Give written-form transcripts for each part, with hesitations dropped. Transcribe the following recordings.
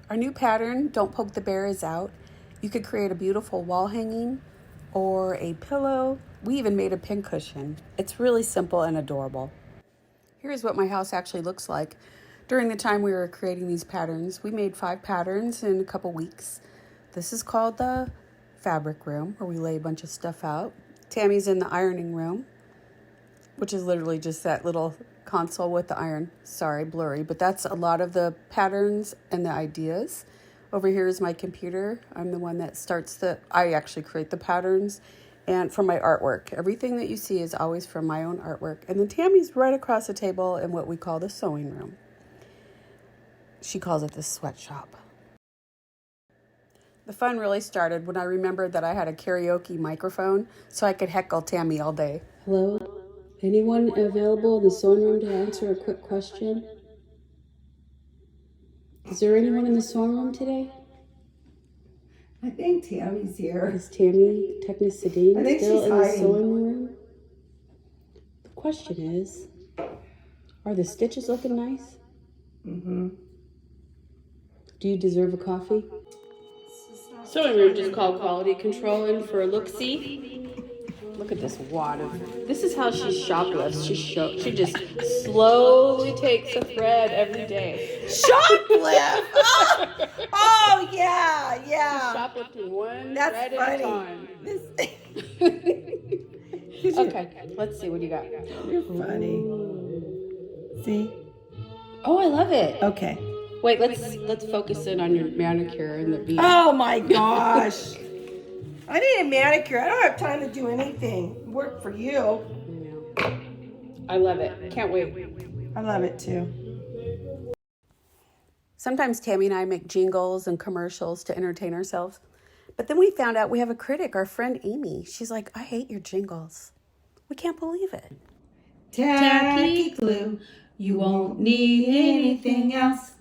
Our new pattern, Don't Poke the Bear, is out. You could create a beautiful wall hanging or a pillow. We even made a pincushion. It's really simple and adorable. Here's what my house actually looks like. During the time we were creating these patterns, we made 5 patterns in a couple weeks. This is called the fabric room, where we lay a bunch of stuff out. Tammy's in the ironing room, which is literally just that little console with the iron. Sorry, blurry, but that's a lot of the patterns and the ideas. Over here is my computer. I'm the one that I actually create the patterns and from my artwork. Everything that you see is always from my own artwork. And then Tammy's right across the table in what we call the sewing room. She calls it the sweatshop. The fun really started when I remembered that I had a karaoke microphone so I could heckle Tammy all day. Hello? Anyone available in the sewing room to answer a quick question? Is there anyone in the sewing room today? I think Tammy's here. Is Tammy Technicity still in the sewing room? The question is, are the stitches looking nice? Mm-hmm. Do you deserve a coffee? Sewing room just called quality control in for a look-see. Look at this wad of. This is how she shoplifts. She just slowly takes a thread every day. Shoplift! Oh yeah. She's shoplifting one thread at a time. Okay, let's see what you got. You're funny. See? Oh, I love it. Okay. Wait, let's focus in on your manicure and the bead. Oh my gosh. I need a manicure. I don't have time to do anything. Work for you. I love it. Can't wait. I love it too. Sometimes Tammy and I make jingles and commercials to entertain ourselves. But then we found out we have a critic, our friend Amy. She's like, I hate your jingles. We can't believe it. Tacky glue. You won't need anything else.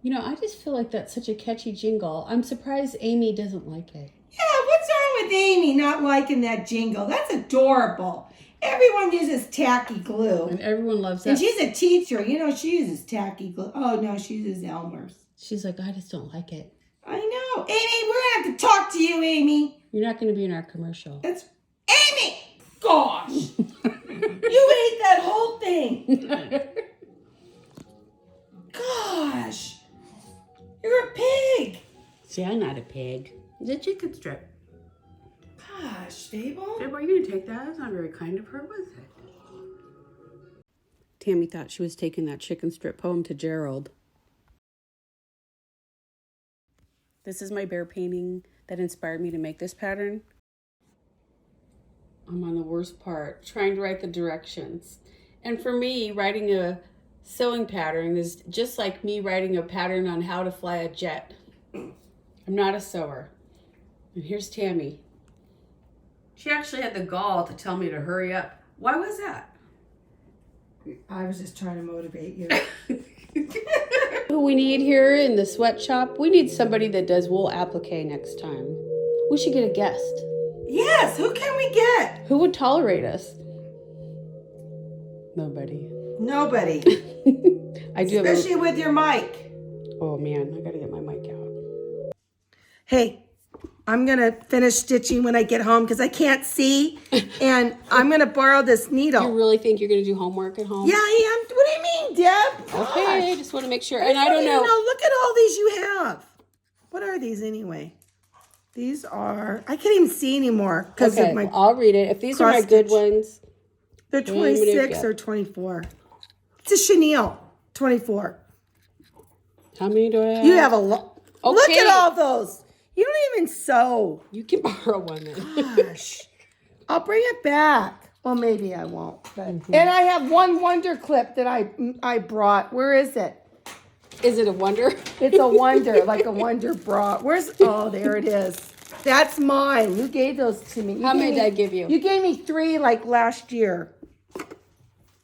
You know, I just feel like that's such a catchy jingle. I'm surprised Amy doesn't like it. Yeah, what's wrong with Amy not liking that jingle? That's adorable. Everyone uses tacky glue. And everyone loves that. And she's a teacher. You know, she uses tacky glue. Oh, no, she uses Elmer's. She's like, I just don't like it. I know. Amy, we're going to have to talk to you, Amy. You're not going to be in our commercial. That's Amy! Gosh! You ate that whole thing. Gosh. You're a pig. See, I'm not a pig. It's a chicken strip. Gosh, Fable. Babe, are you going to take that? That's not very kind of her, was it? Tammy thought she was taking that chicken strip home to Gerald. This is my bear painting that inspired me to make this pattern. I'm on the worst part, trying to write the directions. And for me, writing a sewing pattern is just like me writing a pattern on how to fly a jet. I'm not a sewer. And here's Tammy. She actually had the gall to tell me to hurry up. Why was that? I was just trying to motivate you. Who we need here in the sweatshop? We need somebody that does wool applique next time. We should get a guest. Yes, who can we get? Who would tolerate us? Nobody. Nobody. I do. Especially with your mic. Oh man, I gotta get my mic out. Hey, I'm going to finish stitching when I get home because I can't see. And I'm going to borrow this needle. You really think you're gonna do homework at home? Yeah, I am. What do you mean, Deb? Okay, I just want to make sure. Gosh. And I don't know. Look at all these you have. What are these anyway? These are, I can't even see anymore because Okay, of my. well, I'll read it. If these are my good ones. They're 26 or 24. It's a chenille, 24. How many do I have? You have a lot. Okay. Look at all those. You don't even sew. You can borrow one then. Gosh. I'll bring it back. Well, maybe I won't. But. And I have one wonder clip that I brought. Where is it? Is it a wonder? It's a wonder, like a wonder bra. Oh, there it is. That's mine. You gave those to me. How many did I give you? You gave me 3 like last year.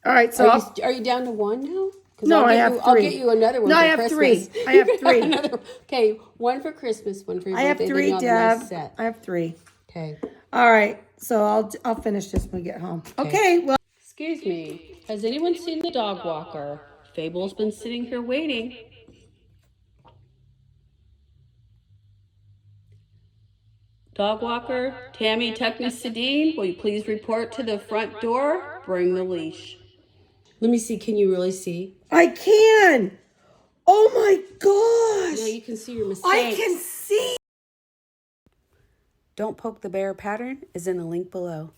All right, so Are you down to 1 now? No, I have 3. I'll get you another one. No, for I have Christmas. 3. I have 3. Okay, 1 for Christmas, 1 for your I have birthday. 3, then you'll have a nice Deb. set. I have 3. Okay. All right, so I'll finish this when we get home. Okay, well. Excuse me. Has anyone seen the dog walker? Fable's been sitting here waiting. Dog walker, Tammy Technicidine, will you please report to the front door? Bring the leash. Let me see, can you really see? I can. Oh my gosh. Now you can see your mistakes. I can see. Don't Poke the Bear pattern is in the link below.